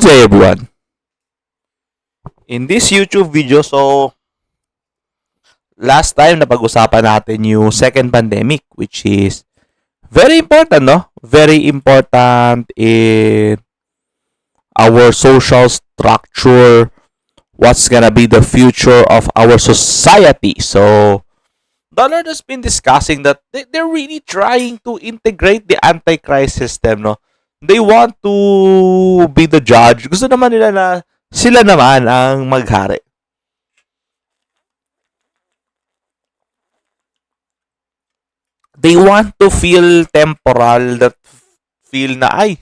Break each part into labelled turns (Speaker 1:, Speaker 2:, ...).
Speaker 1: Good day, everyone. In this YouTube video, last time napag-usapan natin yung second pandemic, which is very important, no? Very important in our social structure, what's gonna be the future of our society. So, the Lord has been discussing that they're really trying to integrate the Antichrist system, no? They want to be the judge. Gusto naman nila na sila naman ang maghari. They want to feel temporal, that feel na, ay,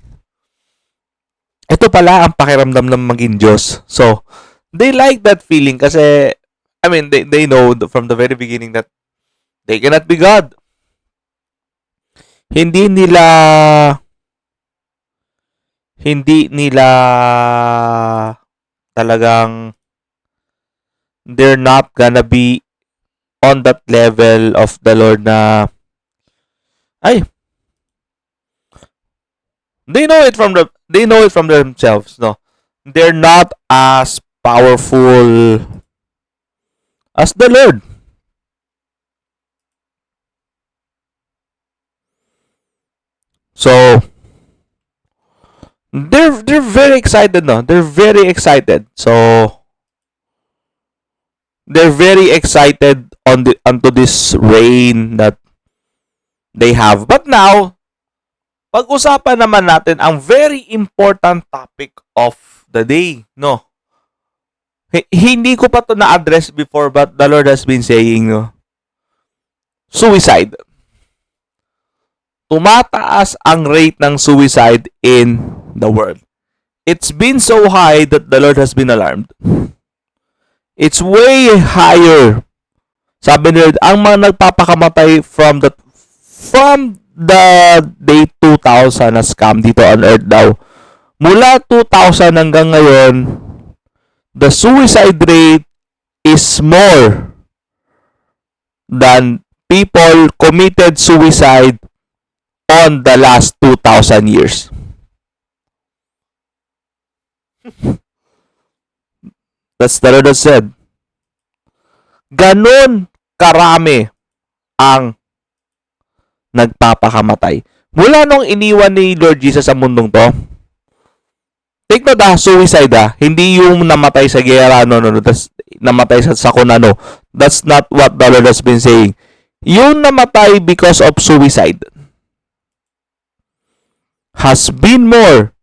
Speaker 1: ito pala ang pakiramdam ng maging Diyos. So, they like that feeling kasi, I mean, they know from the very beginning that they cannot be God. Hindi nila talagang they're not gonna be on that level of the Lord na ay, they know it from themselves, no? They're not as powerful as the Lord. So they're very excited, no? They're very excited. So they're very excited onto this reign that they have. But now, pag-usapan naman natin ang very important topic of the day, no? Hindi ko pa to na-address before, but the Lord has been saying, no? Suicide. Tumataas ang rate ng suicide in the world. It's been so high that the Lord has been alarmed. It's way higher. Sabi ni Lord, ang mga nagpapakamatay from the day 2000 na scam dito on earth daw. Mula 2000 hanggang ngayon, the suicide rate is more than people committed suicide on the last 2,000 years. That's the Lord has said. Ganon karami ang nagpapakamatay. Mula nung iniwan ni Lord Jesus sa mundong to, take note suicide hindi yung namatay sa gera, no, namatay sa kunano. That's not what the Lord has been saying. Yung namatay because of suicide has been more.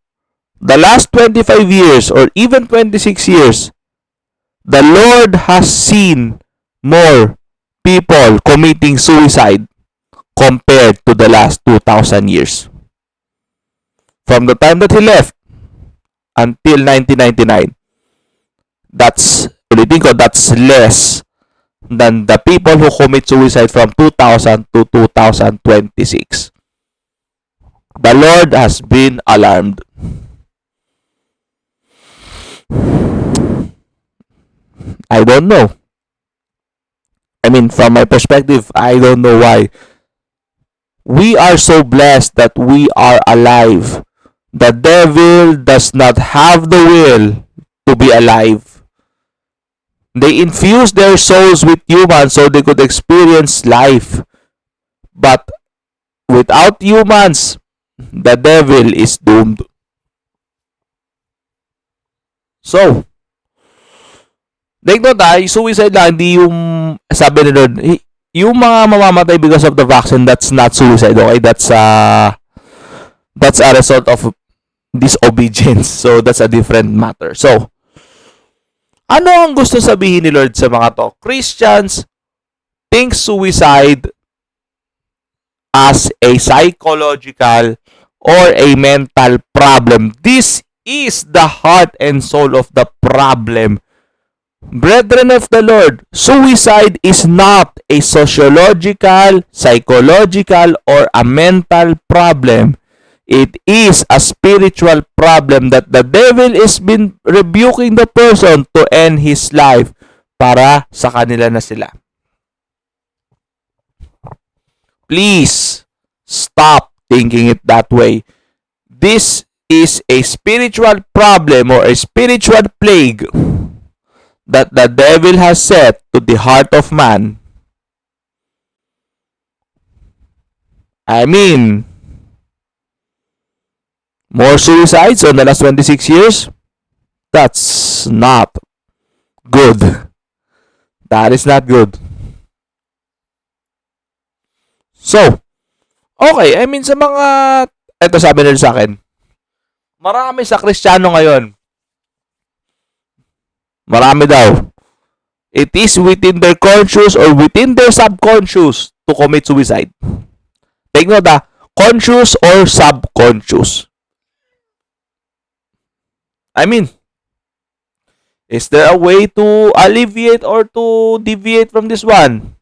Speaker 1: The last 25 years or even 26 years, the Lord has seen more people committing suicide compared to the last 2,000 years. From the time that He left until 1999, that's less than the people who commit suicide from 2000 to 2026. The Lord has been alarmed. I don't know. I mean, from my perspective, I don't know why. We are so blessed that we are alive. The devil does not have the will to be alive. They infuse their souls with humans so they could experience life. But without humans, the devil is doomed. So, take note suicide lang, hindi yung sabi ni Lord, yung mga mamamatay because of the vaccine, that's not suicide, okay? That's a result of disobedience. So, that's a different matter. So, ano ang gusto sabihin ni Lord sa mga to? Christians think suicide as a psychological or a mental problem. This is the heart and soul of the problem. Brethren of the Lord, suicide is not a sociological, psychological, or a mental problem. It is a spiritual problem that the devil is been rebuking the person to end his life para sa kanila na sila. Please stop thinking it that way. This is a spiritual problem or a spiritual plague that the devil has set to the heart of man. I mean, more suicides on the last 26 years? That's not good. That is not good. So, okay, I mean sa mga, eto sabi nila sa akin, marami sa Kristiyano ngayon. Marami daw. It is within their conscious or within their subconscious to commit suicide. Take note conscious or subconscious. I mean, is there a way to alleviate or to deviate from this one?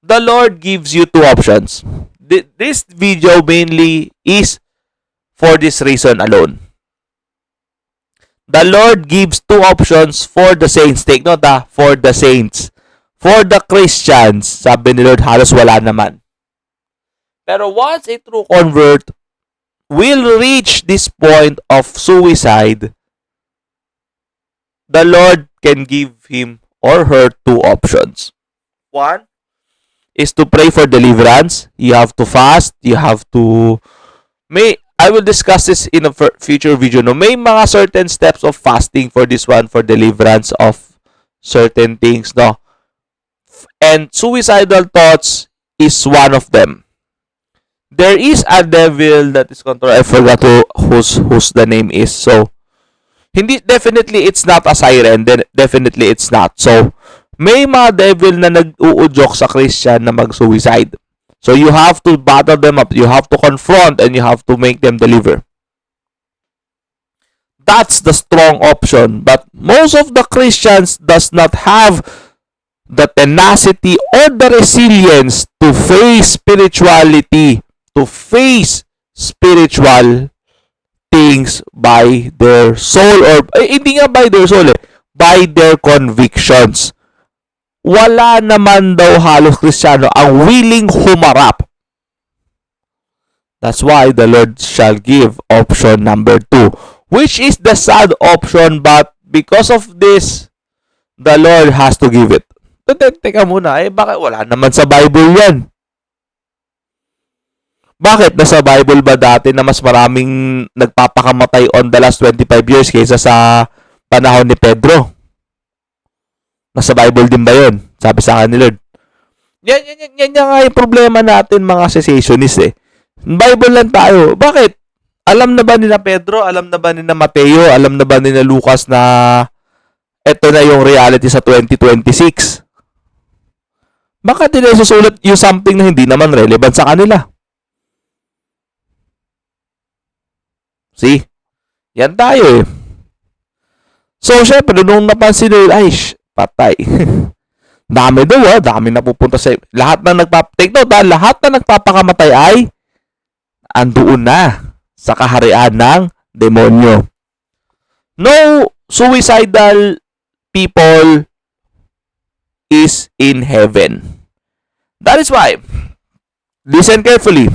Speaker 1: The Lord gives you two options. This video mainly is for this reason alone. The Lord gives two options for the saints. Take note for the saints. For the Christians, sabi ni Lord, halos wala naman. Pero once a true convert will reach this point of suicide, the Lord can give him or her two options. One is to pray for deliverance. You have to fast. You have to... I will discuss this in a future video. No? May mga certain steps of fasting for this one, for deliverance of certain things. No? And suicidal thoughts is one of them. There is a devil that is controlled. I forgot whose the name is. So, definitely it's not a siren. Then definitely it's not. So, may mga devil na nag-uudyok sa Christian na mag-suicide. So you have to battle them up. You have to confront and you have to make them deliver. That's the strong option. But most of the Christians does not have the tenacity or the resilience to face spirituality, to face spiritual things by their soul or hindi nga by their soul by their convictions. Wala naman daw halos Kristiyano ang willing humarap. That's why the Lord shall give option number 2, which is the sad option, but because of this, the Lord has to give it. Teka muna, bakit wala naman sa Bible yan? Bakit nasa Bible ba dati na mas maraming nagpapakamatay on the last 25 years kaysa sa panahon ni Pedro? Nasa Bible din ba yun? Sabi sa akin ni Lord. Yan nga yung problema natin mga cessationists Bible lang tayo. Bakit? Alam na ba ni na Pedro? Alam na ba ni na Mateo? Alam na ba ni na Lucas na eto na yung reality sa 2026? Bakit nila susulat yung something na hindi naman relevant sa kanila? See? Yan tayo So, syempre, nung napansin nila, patay. Dami daw, dami na pupunta sa... Lahat na take note, lahat na nagpapakamatay ay andoon na sa kaharian ng demonyo. No suicidal people is in heaven. That is why, listen carefully.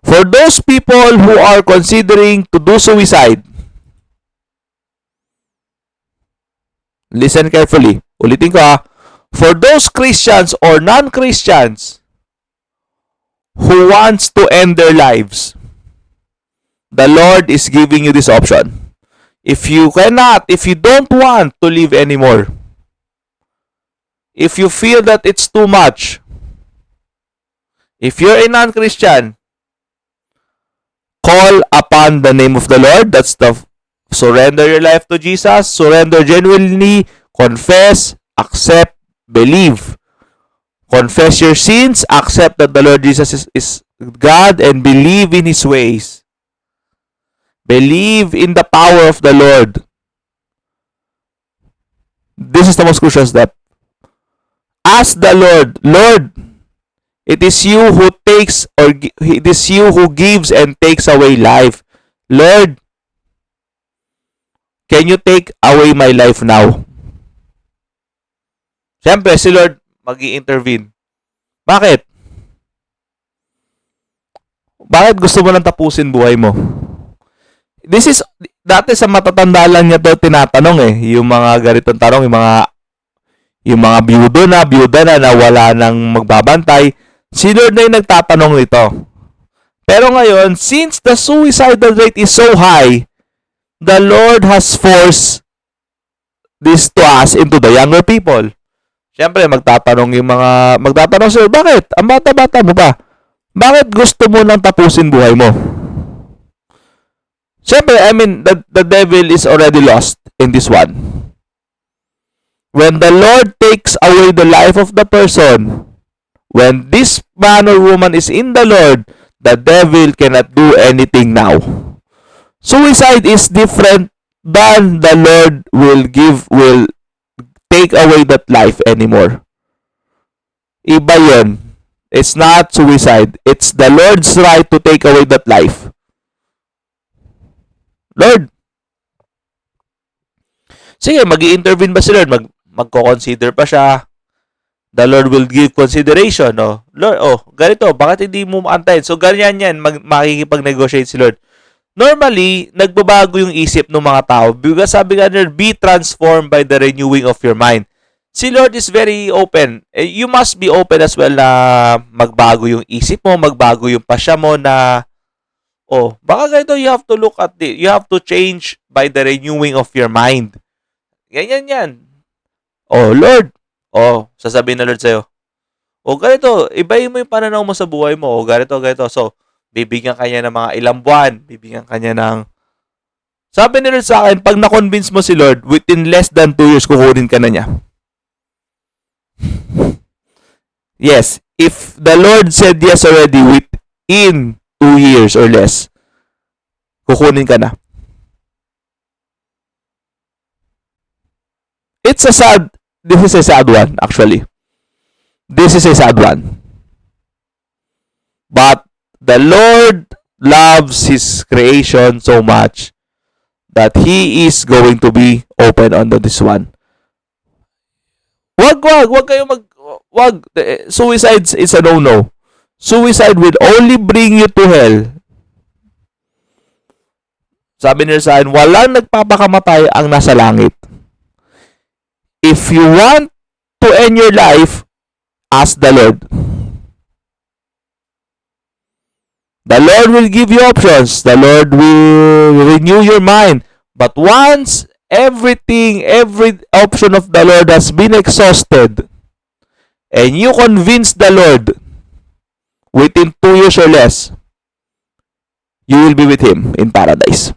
Speaker 1: For those people who are considering to do suicide, listen carefully. Ulitin ko For those Christians or non-Christians who wants to end their lives, the Lord is giving you this option. If you don't want to live anymore, if you feel that it's too much, if you're a non-Christian, call upon the name of the Lord. That's the surrender your life to Jesus. Surrender genuinely. Confess. Accept. Believe. Confess your sins. Accept that the Lord Jesus is God and believe in His ways. Believe in the power of the Lord. This is the most crucial step. Ask the Lord, Lord, it is you who takes or it is you who gives and takes away life. Lord, can you take away my life now? Siyempre, si Lord mag-i-intervene. Bakit? Bakit gusto mo nang tapusin buhay mo? This is, dati sa matatanda lang niya to tinatanong yung mga ganitong tanong, yung mga byuda na wala nang magbabantay. Si Lord na yung nagtatanong nito. Pero ngayon, since the suicidal rate is so high, the Lord has forced this to us into the younger people. Siyempre, magtatanong sir, bakit? Ang bata-bata mo pa. Bakit gusto mo nang tapusin buhay mo? Siyempre, I mean, the devil is already lost in this one. When the Lord takes away the life of the person, when this man or woman is in the Lord, the devil cannot do anything now. Suicide is different than the Lord will take away that life anymore. Iba yun. It's not suicide. It's the Lord's right to take away that life. Lord. Sige, mag-i-intervene ba si Lord? Magko-consider pa siya. The Lord will give consideration, no? Lord, ganito, bakit hindi mo antayin? So, ganyan yan, makikipag-negotiate si Lord. Normally, nagbabago yung isip ng mga tao. Because sabi nga Lord, be transformed by the renewing of your mind. Si Lord is very open. You must be open as well na magbago yung isip mo, magbago yung pasya mo na, baka ganito, you have to look at it. You have to change by the renewing of your mind. Ganyan yan. Lord, sasabihin na Lord sa'yo, ganito, ibahin mo yung pananaw mo sa buhay mo. Ganito. So, bibigyan kanya ng mga ilang buwan. Bibigyan kanya ng... Sabi ni Lord sa akin, pag na-convince mo si Lord, within less than 2 years, kukunin ka na niya. Yes, if the Lord said yes already within 2 years or less, kukunin ka na. This is a sad one, actually. This is a sad one. But the Lord loves His creation so much that He is going to be open on this one. Wag kayo Suicide is a no-no. Suicide will only bring you to hell. Sabi nila sa akin, walang nagpapakamatay ang nasa langit. If you want to end your life, ask the Lord. The Lord will give you options. The Lord will renew your mind. But once every option of the Lord has been exhausted, and you convince the Lord within 2 years or less, you will be with Him in paradise.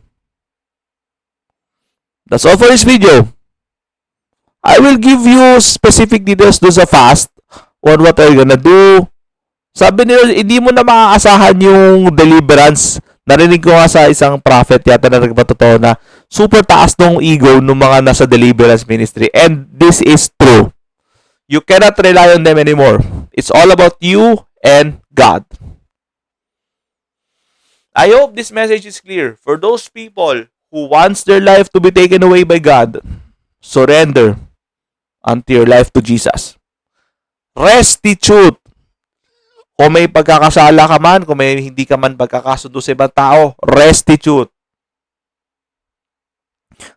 Speaker 1: That's all for this video. I will give you specific details do sa fast on what are you gonna do. Sabi nila, hindi mo na maaasahan yung deliverance. Narinig ko nga sa isang prophet yata na nagpatotoo na super taas ng ego ng mga nasa deliverance ministry. And this is true. You cannot rely on them anymore. It's all about you and God. I hope this message is clear. For those people who wants their life to be taken away by God, surrender unto your life to Jesus. Restitute. Kung may pagkakasala ka man, kung may hindi ka man pagkakasundo sa ibang tao, restitute.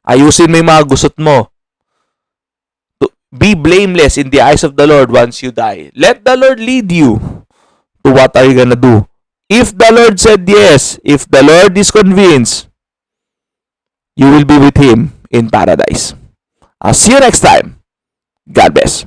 Speaker 1: Ayusin mo yung mga gusot mo. Be blameless in the eyes of the Lord once you die. Let the Lord lead you to what are you gonna do. If the Lord said yes, if the Lord is convinced, you will be with Him in paradise. I'll see you next time. God bless.